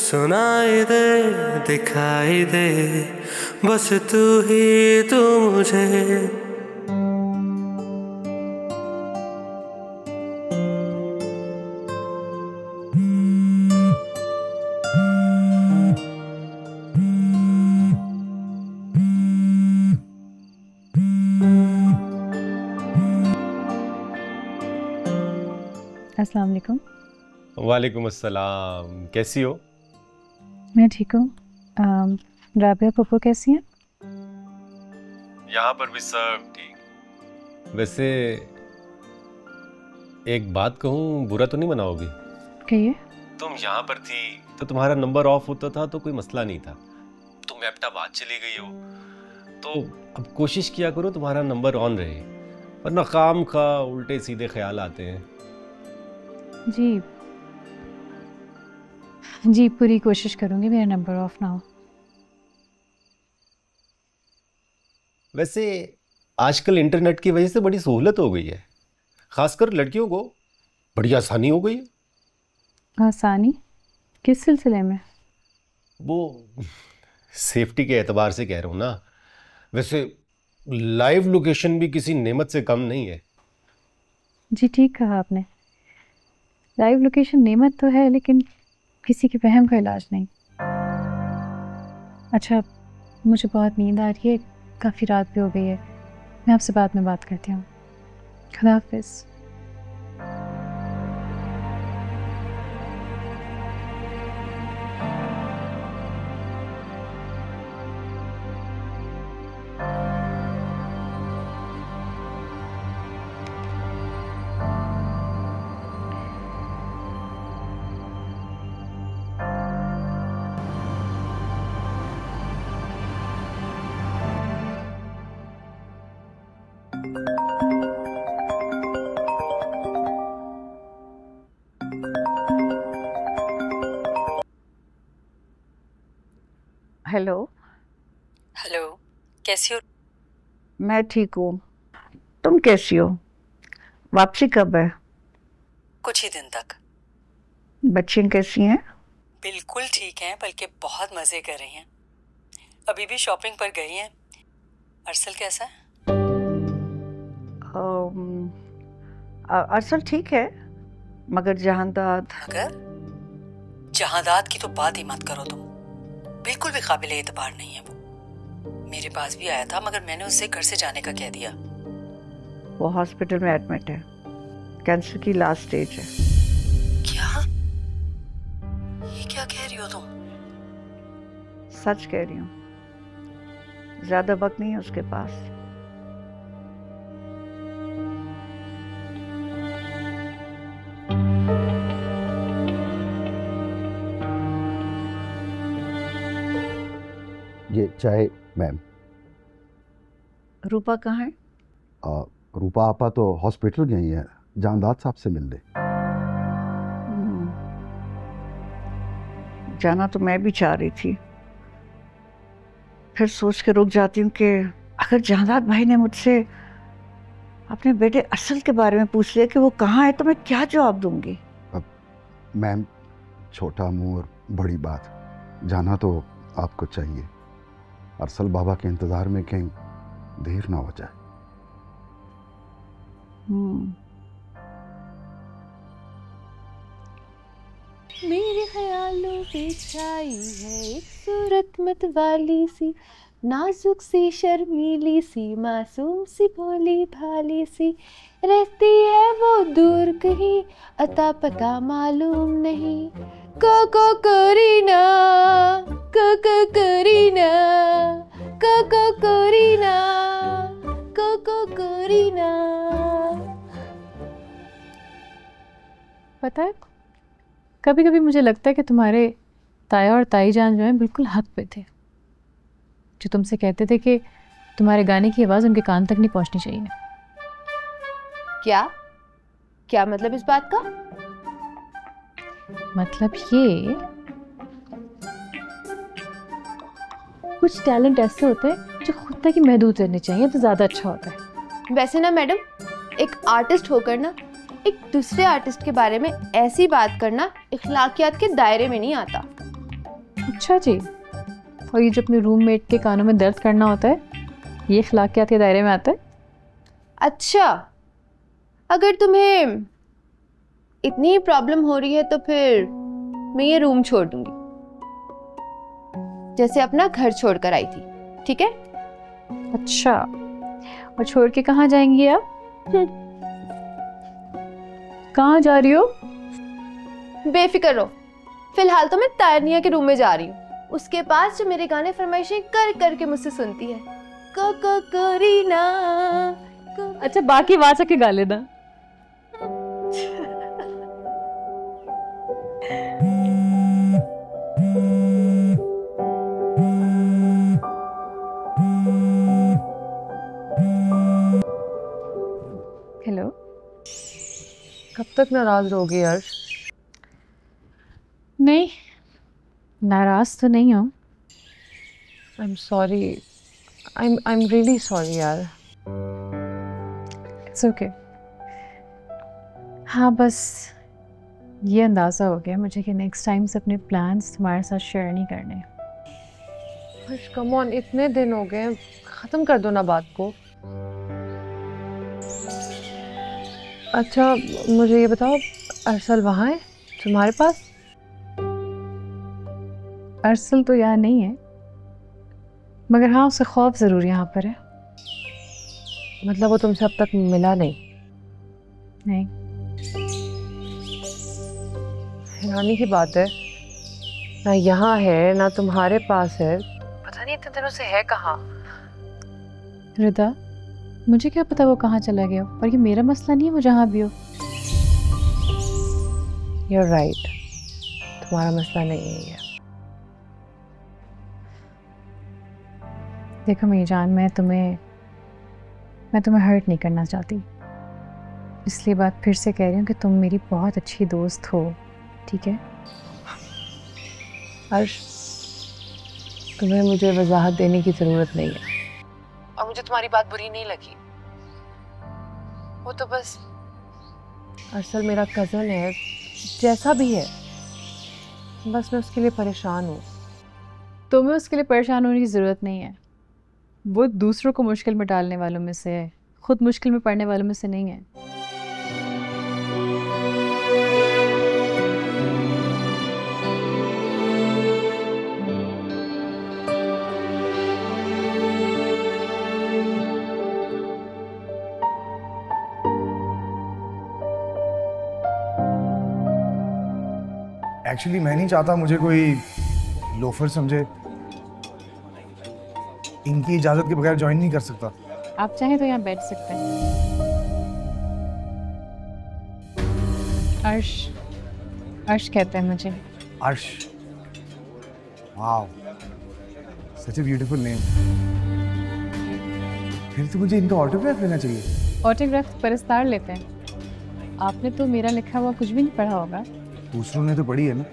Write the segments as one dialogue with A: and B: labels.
A: सुनाई दे दिखाई दे, बस तू ही तू मुझे।
B: अस्सलाम वालेकुम।
C: वालेकुम अस्सलाम, कैसी हो?
B: मैं ठीक हूँ। राबिया पप्पू कैसी हैं?
C: यहाँ पर भी सब ठीक। वैसे एक बात कहूँ, बुरा तो नहीं मनाओगी?
B: कहिए।
C: तुम यहाँ पर थी तो तुम्हारा नंबर ऑफ होता था तो कोई मसला नहीं था। तुम एबटाबाद चली गई हो तो अब कोशिश किया करो तुम्हारा नंबर ऑन रहे, वरना काम का उल्टे सीधे ख्याल आते हैं।
B: जी जी, पूरी कोशिश करूँगी मेरा नंबर ऑफ ना हो।
C: वैसे आजकल इंटरनेट की वजह से बड़ी सहूलत हो गई है, खासकर लड़कियों को बड़ी आसानी हो गई है।
B: आसानी किस सिलसिले में?
C: वो सेफ्टी के एतबार से कह रहा हूँ ना। वैसे लाइव लोकेशन भी किसी नेमत से कम नहीं है।
B: जी ठीक कहा आपने, लाइव लोकेशन नेमत तो है लेकिन किसी के वहम का इलाज नहीं। अच्छा, मुझे बहुत नींद आ रही है, काफ़ी रात भी हो गई है, मैं आपसे बाद में बात करती हूँ। खुदा हाफिज़।
D: हेलो।
E: हेलो, कैसी हो?
D: मैं ठीक हूँ, तुम कैसी हो? वापसी कब है?
E: कुछ ही दिन तक।
D: बच्चियाँ कैसी हैं?
E: बिल्कुल ठीक हैं, बल्कि बहुत मजे कर रही हैं। अभी भी शॉपिंग पर गई हैं। अरसल कैसा है?
D: अरसल ठीक है, मगर जहांदाद।
E: मगर जहांदाद की तो बात ही मत करो तुम, बिल्कुल भी काबिल एतबार नहीं है वो। मेरे पास भी आया था मगर मैंने उससे घर से जाने का कह दिया।
D: वो हॉस्पिटल में एडमिट है, कैंसर की लास्ट स्टेज है।
E: क्या? ये क्या कह रही हो तुम?
D: सच कह रही हूँ, ज्यादा वक्त नहीं है उसके पास।
F: ये चाय मैम।
D: रूपा कहाँ है?
F: रूपा आपा तो हॉस्पिटल गई है, जानदाद साहब से मिल ले।
D: जाना तो मैं भी चाह रही थी, फिर सोच के रुक जाती हूँ कि अगर जानदाद भाई ने मुझसे अपने बेटे अरसल के बारे में पूछ लिया कि वो कहाँ है तो मैं क्या जवाब दूंगी।
F: अब मैम, छोटा मुंह और बड़ी बात, जाना तो आपको चाहिए। अरसल बाबा के इंतजार में कहीं देर ना हो जाए।
G: मेरे ख्यालों पे छाई है एक सूरत मत वाली सी, नाजुक सी शर्मीली सी, मासूम सी भोली भाली सी, रहती है वो दूर कहीं, अता पता मालूम नहीं। Coco Kareena, Coco Kareena, Coco Kareena, Coco Kareena.
B: पता है, कभी कभी मुझे लगता है कि तुम्हारे ताया और ताई जान जो हैं बिल्कुल हक पे थे, जो तुमसे कहते थे कि तुम्हारे गाने की आवाज़ उनके कान तक नहीं पहुंचनी चाहिए।
G: क्या क्या मतलब इस बात का?
B: मतलब ये, कुछ टैलेंट ऐसे होते हैं जो खुद तक ही महदूद रहने चाहिए तो ज़्यादा अच्छा होता है।
G: वैसे ना मैडम, एक आर्टिस्ट होकर ना एक दूसरे आर्टिस्ट के बारे में ऐसी बात करना इखलाकियात के दायरे में नहीं आता।
B: अच्छा जी, और ये जो अपने रूममेट के कानों में दर्द करना होता है, ये अखलाकियात के दायरे में आता है?
G: अच्छा, अगर तुम्हें इतनी प्रॉब्लम हो रही है तो फिर मैं ये रूम छोड़ दूंगी, जैसे अपना घर छोड़कर आई थी, ठीक है?
B: अच्छा, और छोड़ के कहाँ जाएंगी आप? कहाँ जा रही हो?
G: बेफिक्र रहो, फिलहाल तो मैं तानिया के रूम में जा रही हूँ, उसके पास जो मेरे गाने फरमाइशें कर करके मुझसे सुनती है। करीना।
B: अच्छा, बाकी वहां से के गा लेना। हेलो,
H: कब तक नाराज रहोगे यार?
B: नहीं, नाराज तो नहीं हूँ।
H: I am sorry, I am really sorry यार।
B: It's okay. हाँ, बस ये अंदाज़ा हो गया मुझे कि नेक्स्ट टाइम से अपने प्लान्स तुम्हारे साथ शेयर नहीं करने।
H: हर्ष कम ऑन, इतने दिन हो गए, ख़त्म कर दो ना बात को। अच्छा मुझे ये बताओ, अरसल वहाँ है तुम्हारे पास?
B: अरसल तो यहाँ नहीं है, मगर हाँ उसे खौफ ज़रूर यहाँ पर है।
H: मतलब वो तुमसे अब तक मिला नहीं?
B: नहीं।
H: हैरानी की बात है, ना यहाँ है ना तुम्हारे पास है, पता नहीं इतने दिनों से है कहाँ।
B: रिदा, मुझे क्या पता वो कहाँ चला गया, पर ये मेरा मसला नहीं है वो जहाँ भी हो।
H: You're right, तुम्हारा मसला नहीं है ये।
B: देखो मेरी जान, मैं तुम्हें हर्ट नहीं करना चाहती, इसलिए बात फिर से कह रही हूँ कि तुम मेरी बहुत अच्छी दोस्त हो, ठीक है?
H: हर्ष, तुम्हें मुझे वजाहत देने की ज़रूरत नहीं है, और मुझे तुम्हारी बात बुरी नहीं लगी। वो तो बस अरसल मेरा कज़न है, जैसा भी है, बस मैं उसके लिए परेशान हूँ।
B: तुम्हें उसके लिए परेशान होने की ज़रूरत नहीं है। वो दूसरों को मुश्किल में डालने वालों में से है, खुद मुश्किल में पड़ने वालों में से नहीं है।
I: एक्चुअली मैं नहीं चाहता मुझे कोई लोफर समझे, इनकी इजाजत के बगैर ज्वाइन नहीं कर सकता।
B: आप चाहें तो यहाँ बैठ सकते हैं। अर्श कहते हैं मुझे।
I: अर्श, wow, such a beautiful name. फिर तो मुझे इनका ऑटोग्राफ लेना चाहिए।
B: ऑटोग्राफ परस्तार लेते हैं, आपने तो मेरा लिखा हुआ कुछ भी नहीं पढ़ा होगा।
I: दूसरों ने तो पढ़ी है ना।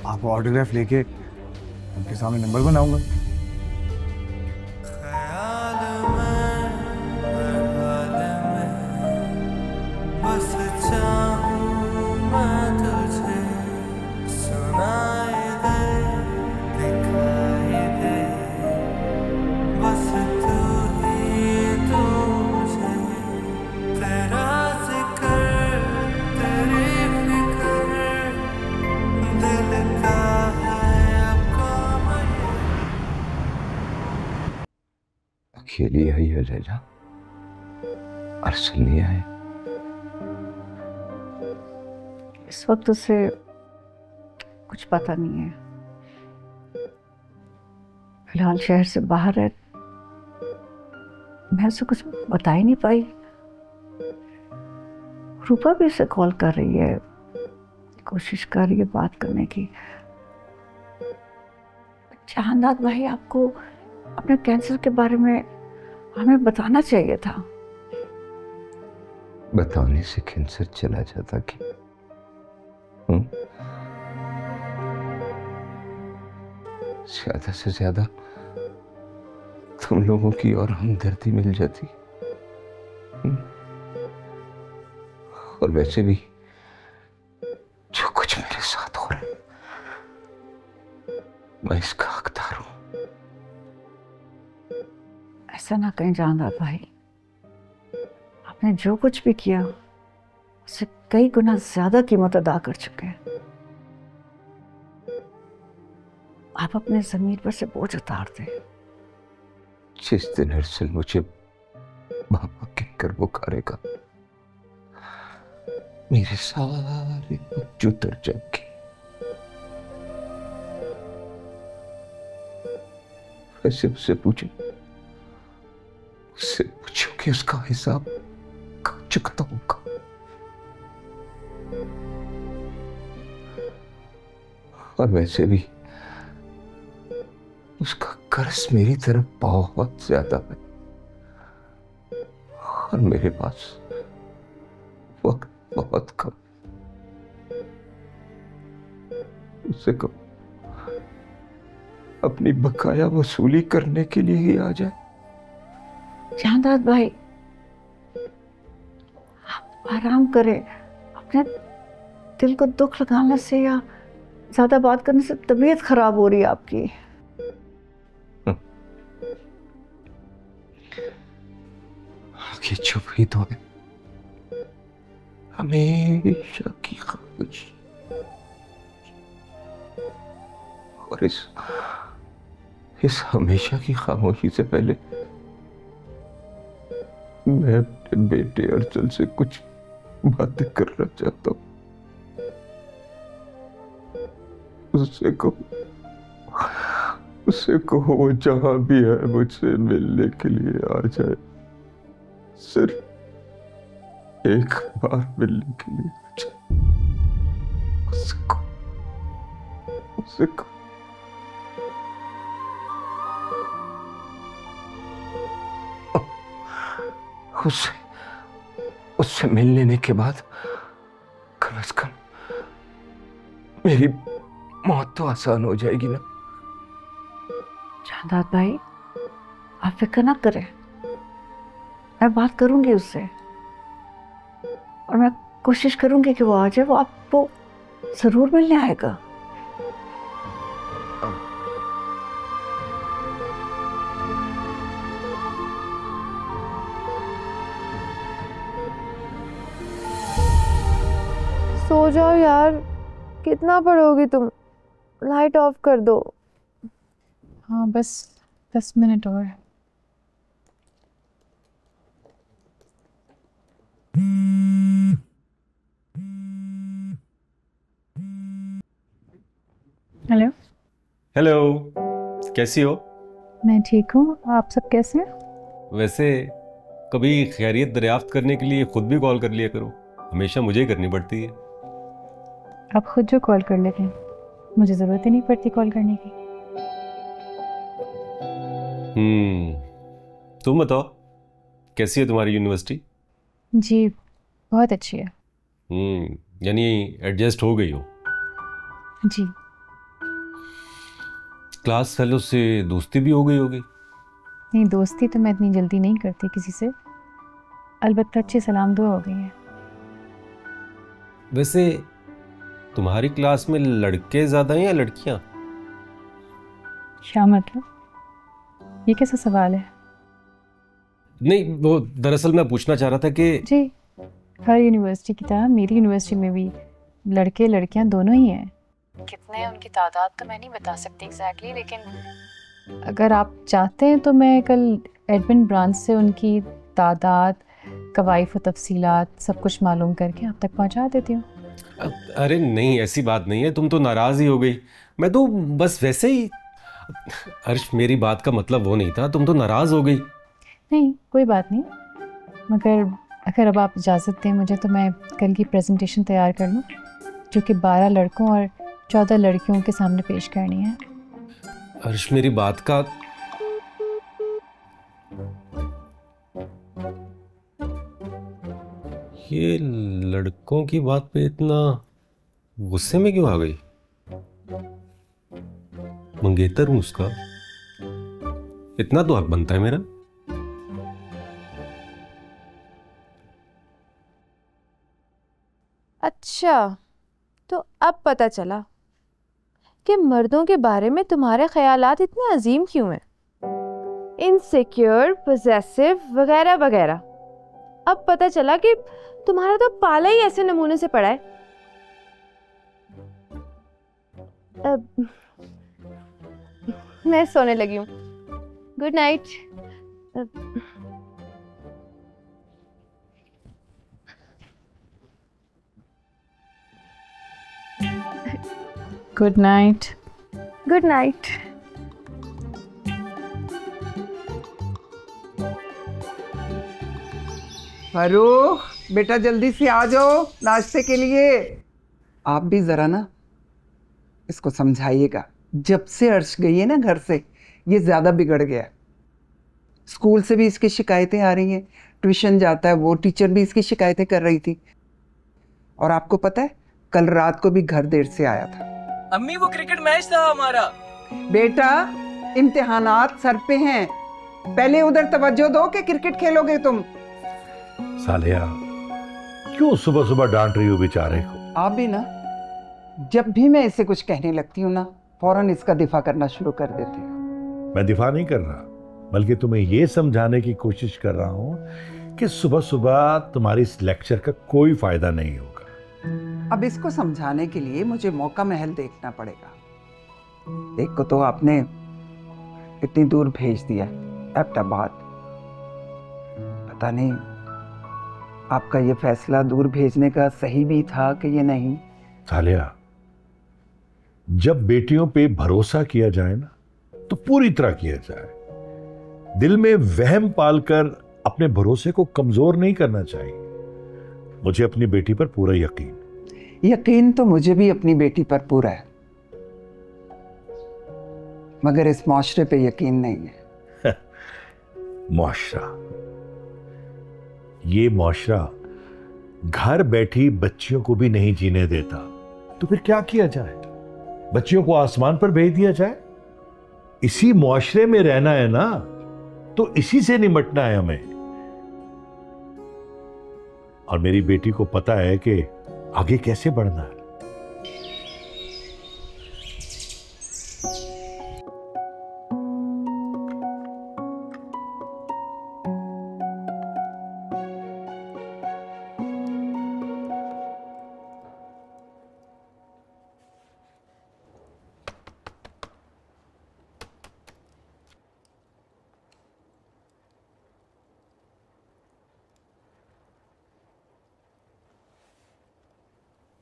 I: आपको ऑटोग्राफ लेके उनके सामने नंबर बनाऊंगा।
A: बस चाहूं मैं तुझे, सुनाई दे, दिखाई दे, बस तू ही तू मुझे, तेरा जिक्र, तेरी फिक्र, दिल का है अब काम ये।
J: अकेली आई है लैला, अरसल नहीं आए।
D: इस वक्त उसे कुछ पता नहीं है, फिलहाल शहर से बाहर है। मैं उसे कुछ बता ही नहीं पाई। रूपा भी उसे कॉल कर रही है, कोशिश कर रही है बात करने की। जहानात भाई, आपको अपने कैंसर के बारे में हमें बताना चाहिए था।
J: बताने से कैंसर चला जाता कि ज्यादा से ज्यादा तुम लोगों की और हमदर्दी मिल जाती। और वैसे भी जो कुछ मेरे साथ हो रहा है, मैं इसका हकदार हूं।
D: ऐसा ना कहीं जानदार भाई, आपने जो कुछ भी किया उससे कई गुना ज्यादा कीमत अदा कर चुके हैं। आप अपने जमीर पर से बोझ उतार दें।
J: जिस दिन अरसल मुझे बाबा कहकर पुकारेगा, मेरे सारे बोझ उतर जाएंगे। वैसे उससे पूछो कि उसका हिसाब कब चुकता होगा। और वैसे भी उसका कर्ज मेरी तरफ बहुत ज्यादा है और मेरे पास वक्त बहुत कम। उससे कहो अपनी बकाया वसूली करने के लिए ही आ जाए।
D: जानदार भाई, आप आराम करें। अपने दिल को दुख लगाने से या ज्यादा बात करने से तबीयत खराब हो रही है आपकी।
J: ये चुप ही तो है हमेशा की ख्वाहिश। और इस हमेशा की खामोशी से पहले मैं अपने बेटे अर्जुन से कुछ बातें करना चाहता हूं। उससे कहो वो जहां भी है मुझसे मिलने के लिए आ जाए। सिर्फ एक बार मिलने के लिए आ जाए। उससे कहो उससे मिल लेने के बाद कम से कम मेरी मौत तो आसान हो जाएगी ना।
D: जानदार भाई, आप फिक्र ना करें, मैं बात करूंगी उससे और मैं कोशिश करूंगी कि वो आ जाए। वो आपको जरूर मिलने आएगा।
G: सो जाओ यार, कितना पढ़ोगी तुम? लाइट ऑफ कर दो।
B: हाँ, बस 10 मिनट और। हेलो।
C: हेलो, कैसी हो?
B: मैं ठीक हूँ, आप सब कैसे हैं?
C: वैसे कभी खैरियत दरियाफ्त करने के लिए खुद भी कॉल कर लिया करो, हमेशा मुझे ही करनी पड़ती है।
B: आप खुद जो कॉल कर लेते हैं, मुझे ज़रूरत ही नहीं पड़ती कॉल करने की।
C: तुम बताओ, कैसी है तुम्हारी यूनिवर्सिटी?
B: जी, बहुत अच्छी है।
C: यानी एडजस्ट हो गई हो?
B: जी।
C: क्लास फेलो से दोस्ती भी हो गई होगी?
B: नहीं, दोस्ती तो मैं इतनी जल्दी नहीं करती किसी से, अलबत्ता अच्छी सलाम दुआ हो गई है।
C: वैसे तुम्हारी क्लास में लड़के ज़्यादा हैं या लड़कियां?
B: क्या मतलब? ये कैसा सवाल है?
C: नहीं, वो दरअसल मैं पूछना चाह रहा था कि
B: जी, हर यूनिवर्सिटी की तरह मेरी यूनिवर्सिटी में भी लड़के लड़कियां दोनों ही हैं। कितने उनकी तादाद तो मैं नहीं बता सकती एग्जैक्टली, लेकिन अगर आप चाहते हैं तो मैं कल एडमिन ब्रांच से उनकी तादाद, कवाइफ व तफसीलात सब कुछ मालूम करके आप तक पहुंचा देती हूँ।
C: अरे नहीं, ऐसी बात नहीं है, तुम तो नाराज़ ही हो गई। मैं तो बस वैसे ही। अर्श, मेरी बात का मतलब वो नहीं था, तुम तो नाराज़ हो गई।
B: नहीं, कोई बात नहीं, मगर अगर अब आप इजाज़त दें मुझे तो मैं कल की प्रेजेंटेशन तैयार कर लूँ, जो कि 12 लड़कों और 14 लड़कियों के सामने पेश करनी है।
C: अर्श, मेरी बात का ये लड़कों की बात पे इतना गुस्से में क्यों आ गई? मंगेतर हूं उसका, इतना तो हक बनता है मेरा।
G: अच्छा, तो अब पता चला के मर्दों के बारे में तुम्हारे ख्यालात इतने अजीम क्यों हैं? इनसिक्योर, पॉसेसिव वगैरह वगैरह। अब पता चला कि तुम्हारा तो पाला ही ऐसे नमूने से पड़ा है। अब मैं सोने लगी हूँ। Good night.
B: Good night.
G: Good night.
K: Farooq बेटा जल्दी से आ जाओ नाश्ते के लिए। आप भी जरा ना इसको समझाइएगा, जब से अर्श गई है ना घर से ये ज़्यादा बिगड़ गया है। स्कूल से भी इसकी शिकायतें आ रही हैं, ट्यूशन जाता है वो टीचर भी इसकी शिकायतें कर रही थी। और आपको पता है कल रात को भी घर देर से आया था।
L: अम्मी वो क्रिकेट मैच था हमारा।
K: बेटा इम्तिहानात सर पे हैं, पहले उधर तवज्जो दो कि क्रिकेट खेलोगे तुम।
M: सालिया क्यों सुबह सुबह डांट रही हो बेचारे को?
K: आप भी ना जब भी मैं इसे कुछ कहने लगती हूँ ना फौरन इसका दिफा करना शुरू कर देते हो।
M: मैं दिफा नहीं कर रहा, बल्कि तुम्हें यह समझाने की कोशिश कर रहा हूं कि सुबह सुबह तुम्हारी इस लेक्चर का कोई फायदा नहीं होगा।
K: अब इसको समझाने के लिए मुझे मौका महल देखना पड़ेगा। एक को तो आपने इतनी दूर भेज दिया एबटाबाद, पता नहीं आपका ये फैसला दूर भेजने का सही भी था कि ये नहीं।
M: सालिया जब बेटियों पे भरोसा किया जाए ना तो पूरी तरह किया जाए। दिल में वहम पालकर अपने भरोसे को कमजोर नहीं करना चाहिए। मुझे अपनी बेटी पर पूरा
K: यकीन तो मुझे भी अपनी बेटी पर पूरा है, मगर इस माशरे पे यकीन नहीं है।
M: मुआशरा, ये मुआशरा घर बैठी बच्चियों को भी नहीं जीने देता, तो फिर क्या किया जाए? बच्चियों को आसमान पर भेज दिया जाए? इसी मुआशरे में रहना है ना, तो इसी से निपटना है हमें। और मेरी बेटी को पता है कि आगे कैसे बढ़ना है।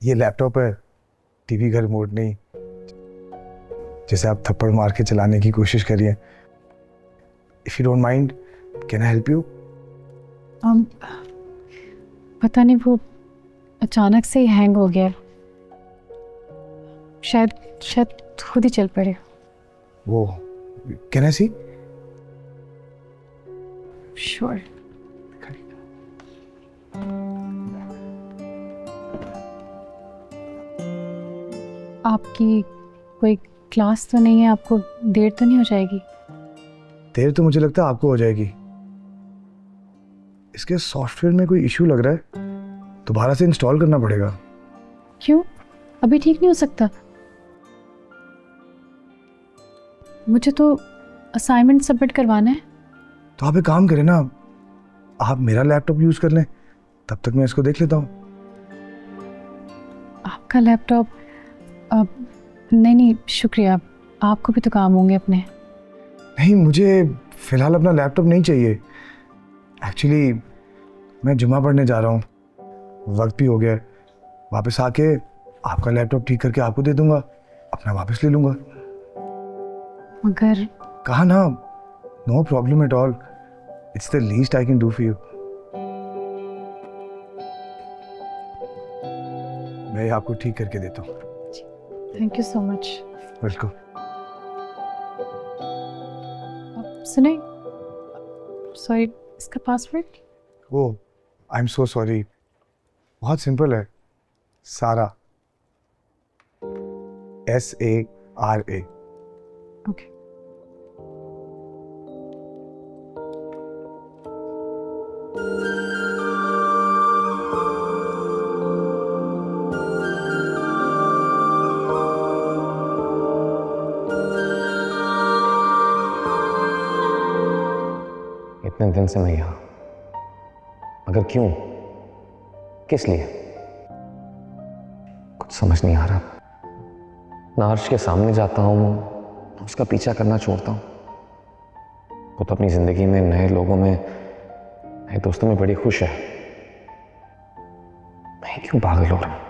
I: ये लैपटॉप है, टीवी का रिमोट नहीं, जैसे आप थप्पड़ मार के चलाने की कोशिश करिए। If you don't mind can I help you?
B: पता नहीं वो अचानक से ही हैंग हो गया, शायद खुद ही चल पड़े।
I: वो कैन आई सी?
B: श्योर। आपकी कोई क्लास तो नहीं है? आपको देर तो नहीं हो जाएगी?
I: देर तो मुझे लगता है आपको हो जाएगी। इसके सॉफ्टवेयर में कोई इशू लग रहा है, दोबारा से इंस्टॉल करना पड़ेगा।
B: क्यों? अभी ठीक नहीं हो सकता? मुझे तो असाइनमेंट सबमिट करवाना है।
I: तो आप एक काम करें ना, आप मेरा लैपटॉप यूज कर लें, तब तक मैं इसको देख लेता हूँ।
B: आपका लैपटॉप? नहीं शुक्रिया, आपको भी तो काम होंगे अपने।
I: नहीं, मुझे फिलहाल अपना लैपटॉप नहीं चाहिए। एक्चुअली मैं जुमा पढ़ने जा रहा हूँ, वक्त भी हो गया है। वापस आके आपका लैपटॉप ठीक करके आपको दे दूंगा, अपना वापस ले लूंगा।
B: मगर
I: कहा ना, no problem at all, it's the least I can do for you. मैं आपको ठीक करके देता हूँ।
B: Thank you so much.
I: Welcome.
B: सुने, सॉरी, इसका password?
I: Oh, I am so sorry. बहुत सिंपल है, सारा, SARA।
B: ओके।
N: इतने दिन से मैं यहाँ, मगर क्यों, किस लिए, कुछ समझ नहीं आ रहा। ना अर्श के सामने जाता हूँ, उसका पीछा करना छोड़ता हूँ। वो तो अपनी जिंदगी में नए लोगों में, नए दोस्तों में बड़ी खुश है। मैं क्यों पागल हो रहा हूँ?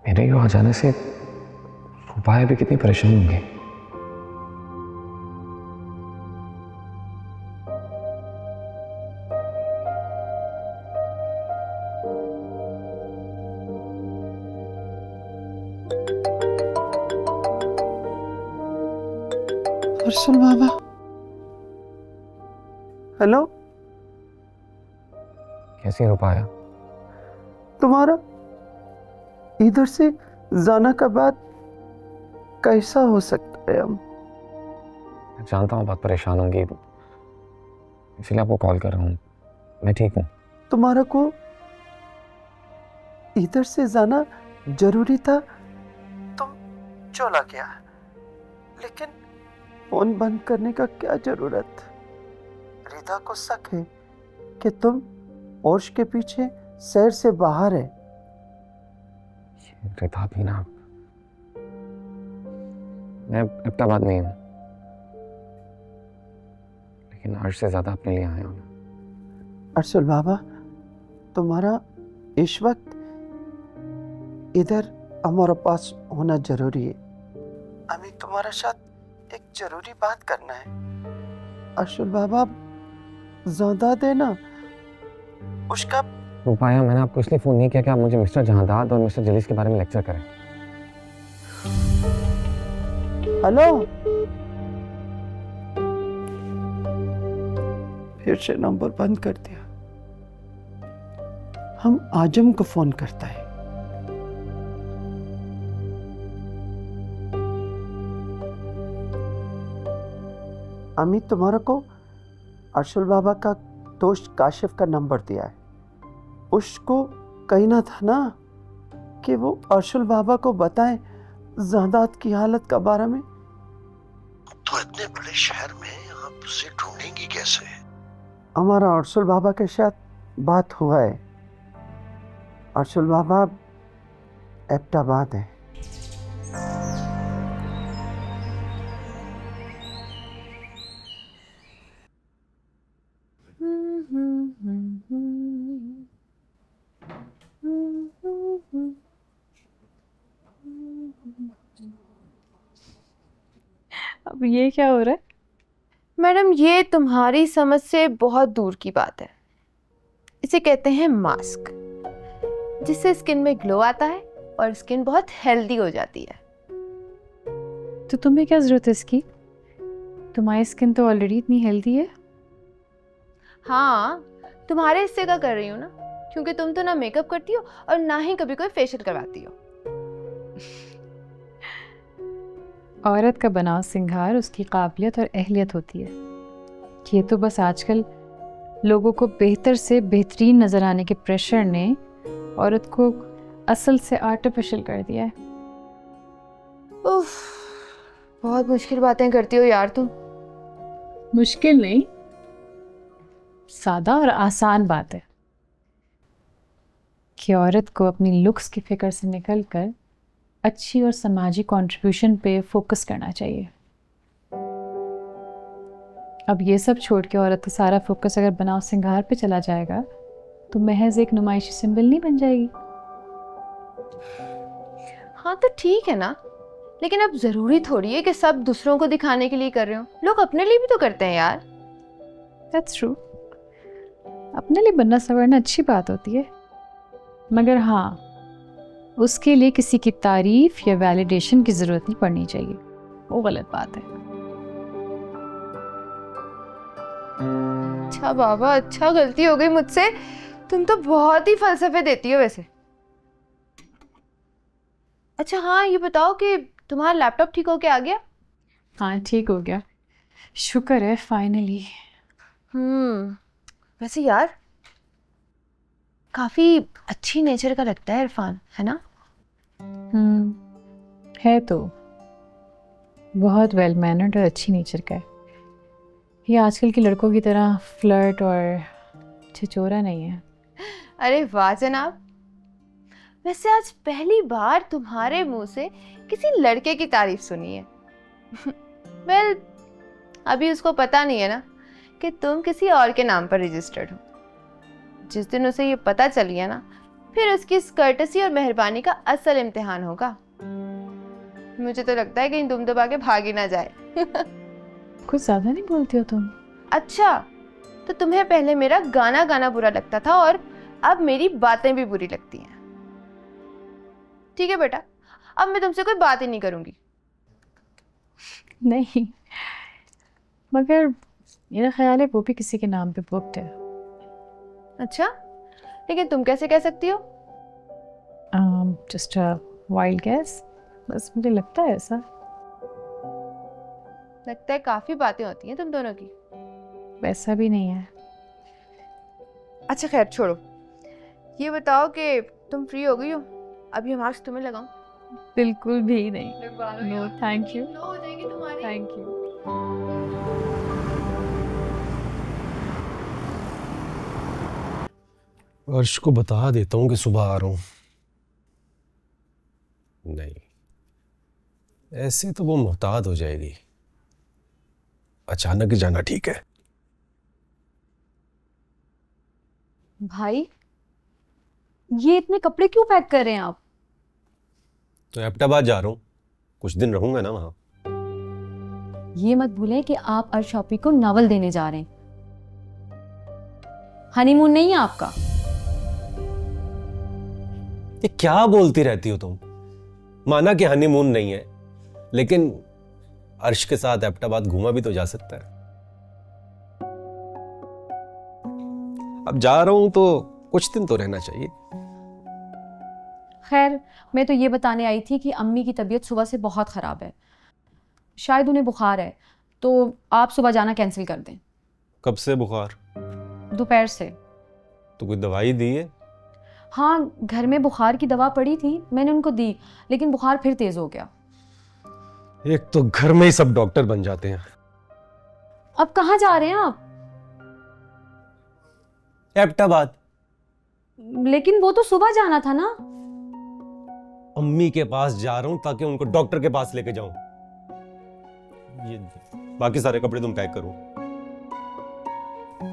N: मेरे यूं आ जाने से रुबाया भी कितनी परेशान होंगी।
K: अर्शल बाबा, हेलो।
N: कैसी रुबाया?
K: तुम्हारा इधर से जाना का बाद कैसा हो सकता है? हम
N: मैं जानता हूँ बहुत परेशान होंगी, इसलिए आपको कॉल कर रहा हूँ। मैं ठीक हूँ।
K: तुम्हारा को इधर से जाना जरूरी था, तुम चला गया, लेकिन फोन बंद करने का क्या जरूरत? रिदा को शक है कि तुम अर्श के पीछे शहर से बाहर है।
N: रिदा भी ना, मैं एबटाबाद नहीं हूँ, लेकिन अर्श से ज्यादा अपने लिए आया हूँ।
K: अर्शल बाबा, तुम्हारा इस वक्त इधर हमारे पास होना जरूरी है। हमें तुम्हारे साथ एक जरूरी बात करना है। अर्शल बाबा, ज्यादा देना उसका।
N: रुबाया, मैंने आपको इसलिए फोन नहीं किया कि आप मुझे मिस्टर जहादाद और मिस्टर जलीस के बारे में लेक्चर करें।
K: हेलो, फिर से नंबर बंद कर दिया। हम आजम को फोन करता है। अमित तुम्हारा को अर्शल बाबा का दोस्त काशिफ का नंबर दिया है। उसको कहना था ना कि वो अर्शल बाबा को बताएं ज़ादात की हालत का बारे में।
O: तो इतने बड़े शहर में आप उसे ढूंढेंगी कैसे?
K: हमारा अर्शल बाबा के साथ बात हुआ है। अर्शल बाबा एबटाबाद है।
B: अब ये क्या हो रहा है?
G: मैडम, ये तुम्हारी समझ से बहुत दूर की बात है। इसे कहते हैं मास्क, जिससे स्किन में ग्लो आता है और स्किन बहुत हेल्दी हो जाती है।
B: तो तुम्हें क्या जरूरत है इसकी? तुम्हारी स्किन तो ऑलरेडी इतनी हेल्दी है।
G: हाँ, तुम्हारे हिस्से का कर रही हूँ ना, क्योंकि तुम तो ना मेकअप करती हो और ना ही कभी कोई फेशियल करवाती हो।
B: औरत का बनाव सिंगार उसकी काबिलियत और अहलियत होती है। ये तो बस आजकल लोगों को बेहतर से बेहतरीन नजर आने के प्रेशर ने औरत को असल से आर्टिफिशियल कर दिया है।
G: उफ, बहुत मुश्किल बातें करती हो यार तुम।
B: मुश्किल नहीं, सादा और आसान बात है कि औरत को अपनी लुक्स की फिक्र से निकलकर अच्छी और समाजी कंट्रीब्यूशन पे फोकस करना चाहिए। अब ये सब छोड़ के औरत का सारा फोकस अगर बनाव सिंगार पे चला जाएगा तो महज एक नुमाइशी सिंबल नहीं बन जाएगी।
G: हाँ तो ठीक है ना, लेकिन अब जरूरी थोड़ी है कि सब दूसरों को दिखाने के लिए कर रहे हो। लोग अपने लिए भी तो करते हैं यार।
B: That's true। अपने लिए बनना संवरना अच्छी बात होती है, मगर हाँ, उसके लिए किसी की तारीफ या वैलिडेशन की जरूरत नहीं पड़नी चाहिए। वो गलत बात है।
G: अच्छा बाबा, अच्छा, गलती हो गई मुझसे। तुम तो बहुत ही फलसफे देती हो वैसे। अच्छा हाँ, ये बताओ कि तुम्हारा लैपटॉप ठीक होके आ गया?
B: हाँ ठीक हो गया, शुक्र है फाइनली।
G: वैसे यार काफी अच्छी नेचर का लगता है इरफान, है ना?
B: है तो बहुत वेल मैनर्ड और अच्छी नेचर का है। ये आजकल के लड़कों की तरह फ्लर्ट और छिचोरा नहीं है।
G: अरे वाह जनाब, वैसे आज पहली बार तुम्हारे मुंह से किसी लड़के की तारीफ सुनी है। वेल, अभी उसको पता नहीं है ना कि तुम किसी और के नाम पर रजिस्टर्ड हो। जिस दिन उसे ये पता चल गया ना, फिर उसकी इस कर्टसी और मेहरबानी का असल इम्तिहान होगा। मुझे तो लगता है कहीं दुम दबा के भाग ही ना जाए।
B: कुछ ज्यादा नहीं बोलती हो तुम।
G: अच्छा, तो तुम्हें पहले मेरा गाना गाना बुरा लगता था और अब मेरी बातें भी बुरी लगती हैं। ठीक है बेटा, अब मैं तुमसे कोई बात ही नहीं करूंगी।
B: नहीं, मगर मेरा ख्याल है वो भी किसी के नाम पे बुक्ड है।
G: अच्छा, लेकिन तुम कैसे कह सकती हो?
B: जस्ट अ वाइल्ड गेस, बस मुझे लगता है ऐसा।
G: लगता है काफी बातें होती हैं तुम दोनों की।
B: वैसा भी नहीं है।
G: अच्छा खैर छोड़ो, ये बताओ कि तुम फ्री हो गई हो? अभी हम आज तुम्हें लगाऊं?
B: बिल्कुल भी नहीं। No thank you.
G: हो जाएगी तुम्हारी।
B: Thank you.
C: अर्श को बता देता हूँ कि सुबह आ रहा हूँ। नहीं, ऐसे तो वो मुहताद हो जाएगी। अचानक ही जाना ठीक है।
P: भाई, ये इतने कपड़े क्यों पैक कर रहे हैं आप?
C: तो एबटाबाद जा रहा हूँ, कुछ दिन रहूंगा ना वहां।
P: ये मत भूलें कि आप अर्श आपी को नावल देने जा रहे हैं। हनीमून नहीं है आपका।
C: ये क्या बोलती रहती हो तुम? माना कि हनीमून नहीं है, लेकिन अर्श के साथ एबटाबाद घूमा भी तो जा सकता है। अब जा रहा हूं तो कुछ दिन तो रहना चाहिए।
P: खैर, मैं तो ये बताने आई थी कि अम्मी की तबीयत सुबह से बहुत ख़राब है। शायद उन्हें बुखार है, तो आप सुबह जाना कैंसिल कर दें।
C: कब से बुखार?
P: दोपहर से।
C: तो कोई दवाई दी है?
P: हाँ, घर में बुखार की दवा पड़ी थी, मैंने उनको दी, लेकिन बुखार फिर तेज हो गया।
C: एक तो घर में ही सब डॉक्टर बन जाते हैं।
P: अब कहाँ जा रहे हैं आप?
C: एबटाबाद।
P: लेकिन वो तो सुबह जाना था ना।
C: अम्मी के पास जा रहा हूं ताकि उनको डॉक्टर के पास लेके जाऊं। ये बाकी सारे कपड़े तुम पैक करो।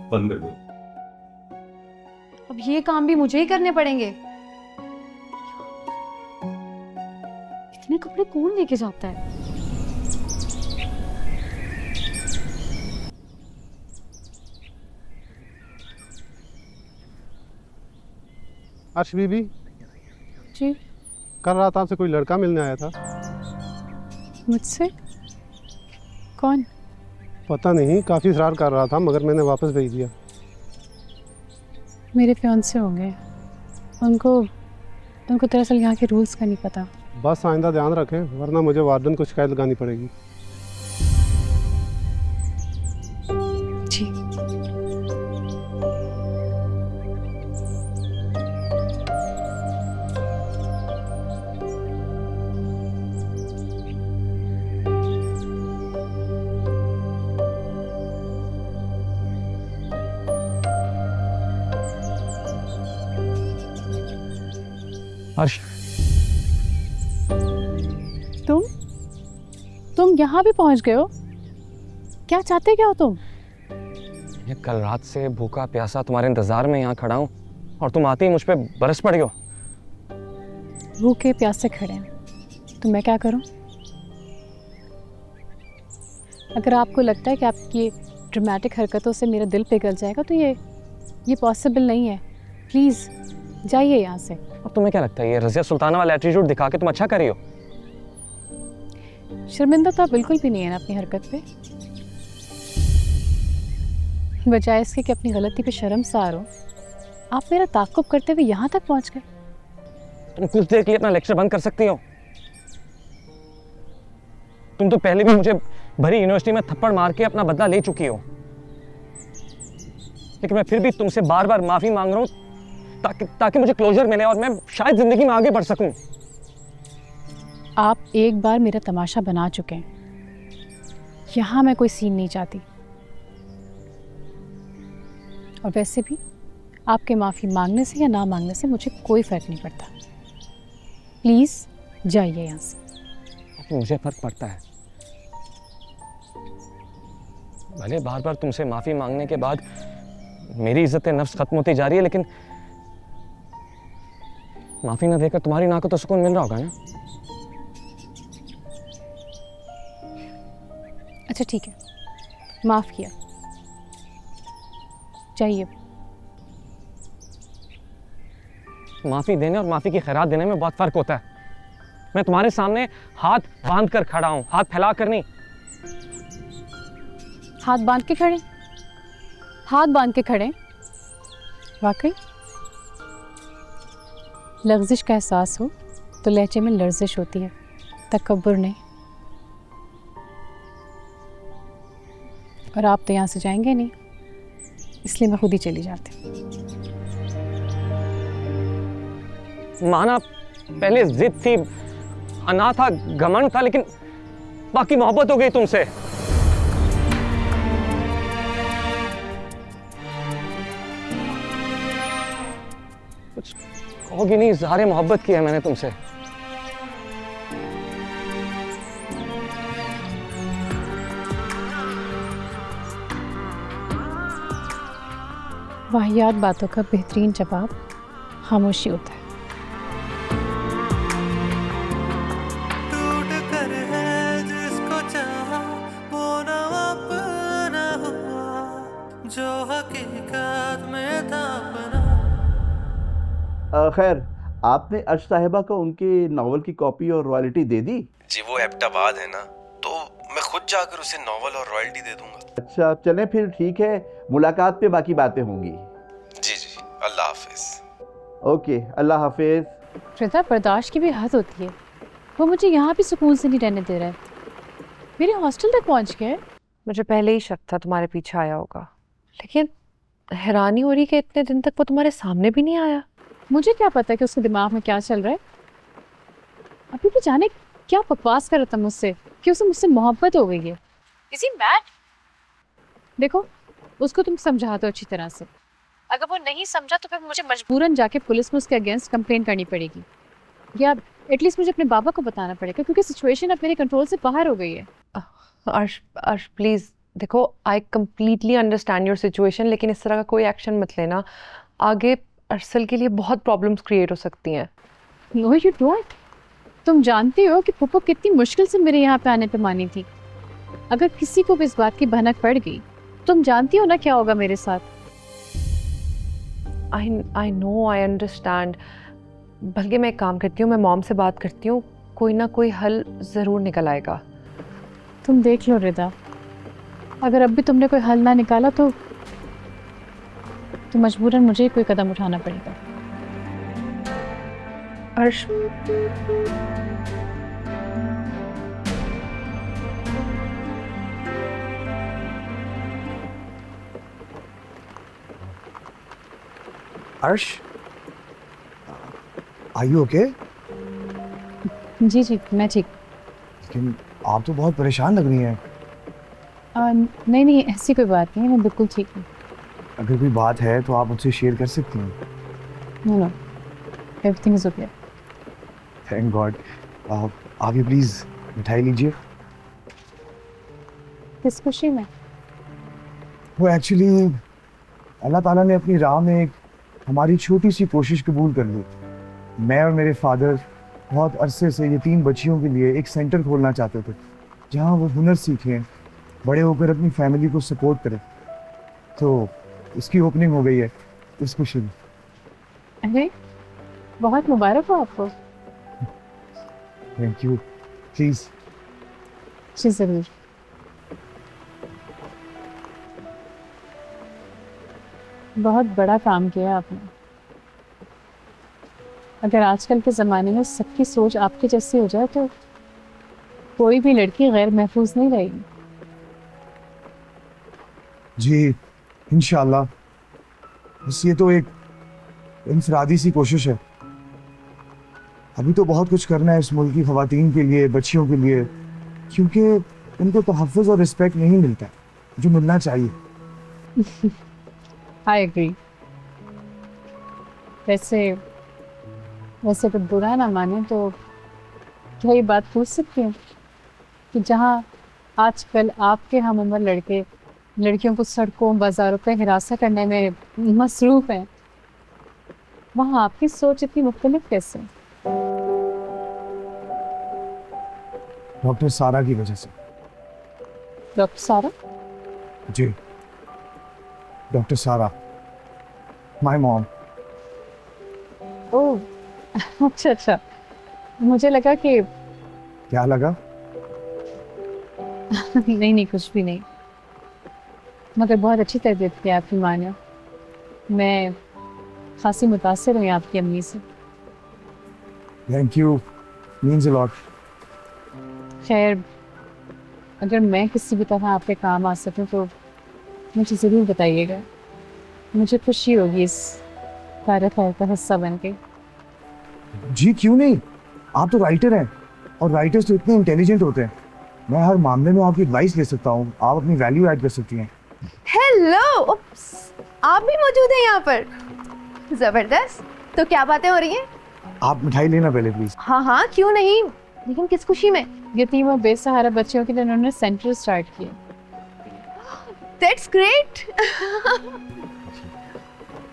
C: बंद कर दो।
P: अब ये काम भी मुझे ही करने पड़ेंगे। इतने कपड़े कौन लेके जाता है?
Q: अर्श बीबी
B: जी,
Q: कल रात आपसे कोई लड़का मिलने आया था।
B: मुझसे? कौन?
Q: पता नहीं, काफ़ी इशरार कर रहा था, मगर मैंने वापस भेज दिया।
B: मेरे फियांसे होंगे। उनको दरअसल यहाँ के रूल्स का नहीं पता।
Q: बस आइंदा ध्यान रखें, वरना मुझे वार्डन को शिकायत लगानी पड़ेगी।
B: जी।
N: अर्श,
B: तुम यहाँ भी पहुँच गए हो? क्या चाहते क्या हो तुम?
N: मैं कल रात से भूखा प्यासा तुम्हारे इंतजार में यहाँ खड़ा हूँ और तुम आते ही मुझ पे बरस पड़ी हो।
B: भूखे प्यासे खड़े हैं, तो मैं क्या करूँ? अगर आपको लगता है कि आपकी ड्रामेटिक हरकतों से मेरा दिल पिघल जाएगा, तो ये पॉसिबल नहीं है। प्लीज़ जाइए यहाँ से।
N: और तुम्हें क्या लगता है ये रज़िया सुल्ताना वाला एटीट्यूड दिखा के तुम अच्छा करी हो?
B: शर्मिंदा तो आप बिल्कुल भी नहीं है ना अपनी हरकत पे। बजाय इसके कि अपनी गलती पे शर्मसार हो, आप मेरा ताक़ुब करते हुए यहाँ तक पहुँच गए।
N: तुम कुछ देर के लिए अपना लेक्चर बंद कर सकती हो? तुम तो पहले भी मुझे भरी यूनिवर्सिटी में थप्पड़ मार के अपना बदला ले चुकी हो, लेकिन मैं फिर भी तुमसे बार बार माफी मांग रहा हूँ ताकि मुझे क्लोजर मिले और मैं शायद जिंदगी में आगे बढ़ सकूं।
B: आप एक बार मेरा तमाशा बना चुके हैं। यहाँ मैं कोई सीन नहीं चाहती। और वैसे भी आपके माफ़ी मांगने से या ना मांगने से मुझे कोई फ़र्क नहीं पड़ता। प्लीज़ जाइए यहाँ से।
N: मुझे फ़र्क पड़ता है। भले बार बार तुमसे माफ़ी मांगने के बाद मेरी इज्जत नफ्स खत्म होती जा रही है, लेकिन माफ़ी ना देकर तुम्हारी नाक को तो सुकून मिल रहा होगा ना?
B: अच्छा ठीक है, माफ़ किया, चाहिए।
N: माफ़ी देने और माफ़ी की खैरात देने में बहुत फ़र्क होता है। मैं तुम्हारे सामने हाथ बांध कर खड़ा हूँ, हाथ फैला कर नहीं।
B: हाथ बांध के खड़े? हाथ बांध के खड़े? वाकई लफ्ज़िश का एहसास हो तो लहजे में लर्जिश होती है, तकब्बुर नहीं। और आप तो यहाँ से जाएंगे नहीं, इसलिए मैं खुद ही चली जाती हूँ।
N: माना पहले जिद थी, अना था, घमंड था, लेकिन बाकी मोहब्बत हो गई तुमसे। कुछ कहोगी नहीं, इज़हारे मोहब्बत की है मैंने तुमसे।
B: वाहियात बातों का बेहतरीन जवाब खामोशी होता है।
A: टूट कर है जिसको चाहा वो ना अपना हुआ, जो हकीकत में था अपना।
R: खैर, आपने अर्श साहिबा को उनके नावल की कॉपी और रॉयल्टी दे दी?
C: जी वो एबटाबाद है ना, तो मैं खुद जाकर उसे नॉवल और रॉयल्टी दे दूंगा।
R: अच्छा चलें फिर, ठीक है, मुलाकात पे बाकी बातें होंगी।
C: जी जी, अल्लाह हाफिज।
R: ओके, अल्लाह हाफिज।
B: श्वेता, बर्दाश्त की भी हद होती है। वो मुझे यहाँ भी सुकून से नहीं रहने दे रहा है, मेरे हॉस्टल तक पहुँच गया है।
H: मुझे पहले ही शक था तुम्हारे पीछे आया होगा, लेकिन हैरानी हो रही कि इतने दिन तक वो तुम्हारे सामने भी नहीं आया।
B: मुझे क्या पता कि उसके दिमाग में क्या चल रहा है। अभी भी जाने क्या बकवास कर रहा था मुझसे कि उसे मुझसे मोहब्बत हो गई है। इसी मैड। देखो, उसको तुम समझा दो अच्छी तरह से। अगर वो नहीं समझा तो फिर मुझे मजबूरन जाके पुलिस में उसके अगेंस्ट कंप्लेन करनी पड़ेगी, या एटलीस्ट मुझे अपने बाबा को बताना पड़ेगा, क्योंकि सिचुएशन अब मेरे कंट्रोल से बाहर हो गई है।
H: अर्श प्लीज़, देखो I completely understand your situation, लेकिन इस तरह का कोई एक्शन मत लेना, आगे अरसल के लिए बहुत प्रॉब्लम्स क्रिएट हो सकती हैं।
B: No you don't. तुम जानती हो कि पुप्पो कितनी मुश्किल से मेरे यहाँ पे आने पे मानी थी। अगर किसी को भी इस बात की भनक पड़ गई, तुम जानती हो ना क्या होगा मेरे साथ।
H: I know, I understand. बल्कि मैं एक काम करती हूँ, मैं मॉम से बात करती हूँ, कोई ना कोई हल ज़रूर निकल आएगा।
B: तुम देख लो रिदा, अगर अब भी तुमने कोई हल ना निकाला तो मजबूरन मुझे कोई कदम उठाना पड़ेगा।
H: अर्श,
I: अर्श, आर यू ओके?
B: जी जी, मैं ठीक।
I: लेकिन आप तो बहुत परेशान लग रही हैं।
B: नहीं नहीं, ऐसी कोई बात नहीं है, मैं बिल्कुल ठीक हूँ।
I: अगर कोई बात है तो आप मुझसे शेयर कर सकती हैं।
B: No no, everything is okay.
I: Thank god. आप ये प्लीज़ मिठाई लीजिए।
B: किस खुशी में?
I: वो एक्चुअली अल्लाह ताला ने अपनी राह में एक हमारी छोटी सी कोशिश कबूल कर ली। मैं और मेरे फादर बहुत अरसे से यतीम बच्चियों के लिए एक सेंटर खोलना चाहते थे, जहाँ वो हुनर सीखें, बड़े होकर अपनी फैमिली को सपोर्ट करें। तो इसकी ओपनिंग हो गई है इस खुशी में।
B: अरे बहुत मुबारक हो आपको।
I: Thank you. प्लीज़।
B: जी ज़रूर। बहुत बड़ा काम किया आपने। अगर आजकल के ज़माने में सबकी सोच आपके जैसी हो जाए तो कोई भी लड़की गैर महफूज नहीं रहेगी।
I: जी इंशाल्लाह। बस ये तो एक इंफरादी सी कोशिश है। अभी तो बहुत कुछ करना है इस मुल्क की ख़वातीन के लिए, बच्चियों के लिए, क्योंकि उनको तहफ़्फ़ुज़ और रिस्पेक्ट नहीं मिलता जो मिलना चाहिए।
B: I agree. वैसे तो बुरा ना माने तो क्या ये बात पूछ सकती हूँ कि जहाँ आजकल आपके हम उम्र लड़के लड़कियों को सड़कों बाजारों पे हिरासत करने में मसरूफ हैं, वहाँ आपकी सोच इतनी मुख्तलिफ कैसे?
I: डॉक्टर सारा की वजह से।
B: डॉक्टर सारा?
I: जी, डॉक्टर सारा, माय मॉम।
B: ओह अच्छा, मुझे लगा कि
I: क्या लगा?
B: नहीं कुछ भी नहीं, मगर बहुत अच्छी तरबियत की आपकी माँ ने। मैं खासी मुतासिर हुई आपकी अम्मी से।
I: Thank you, means a lot.
B: खैर, अगर मैं किसी भी तरह आपके काम आ सकूं तो मुझे ज़रूर बताइएगा, मुझे खुशी होगी इस सारे खैर का हिस्सा बन के।
I: जी क्यों नहीं, आप तो राइटर हैं और राइटर्स तो इतने इंटेलिजेंट होते हैं। मैं हर मामले में आपकी एडवाइस ले सकता हूँ, आप अपनी वैल्यू ऐड कर सकती हैं।
G: हेलो, आप भी मौजूद हैं यहाँ पर? जबरदस्त। तो क्या बातें हो रही हैं?
I: आप मिठाई लेना पहले प्लीज।
G: हाँ क्यों नहीं, लेकिन किस खुशी में?
B: यतीम और बेसहारा बच्चों के लिए उन्होंने सेंटर स्टार्ट किया।
G: That's great.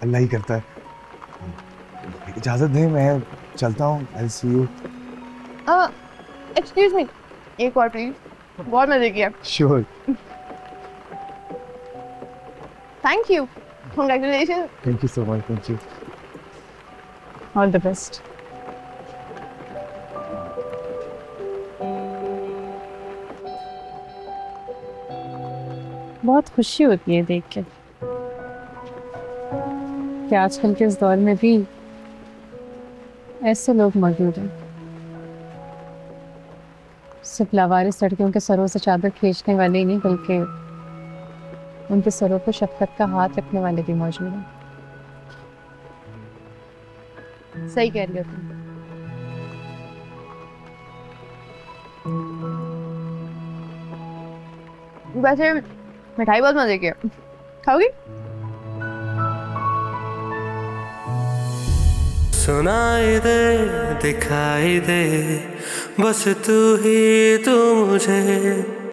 I: अल्लाह ही करता है। इजाजत दें, मैं चलता हूँ। आई सी यू।
G: एक्सक्यूज मी, एक और प्लीज, बहुत मजे किया।
I: Sure.
G: Thank you, congratulation.
I: Thank you so much. Thank you.
B: All the best. बहुत खुशी होती है देख के कि आजकल के इस दौर में भी ऐसे लोग मौजूद हैं, सिर्फ लावारिस लड़कियों के सरों से चादर खींचने वाले ही नहीं, बल्कि उनके सरों पर शफकत का हाथ रखने वाले भी मौजूद हैं।
G: सही कह रही हो तुम। वैसे मिठाई बहुत मजे की है, खाओगी?
A: सुनाई दे, दिखाई दे, बस तू ही तू मुझे।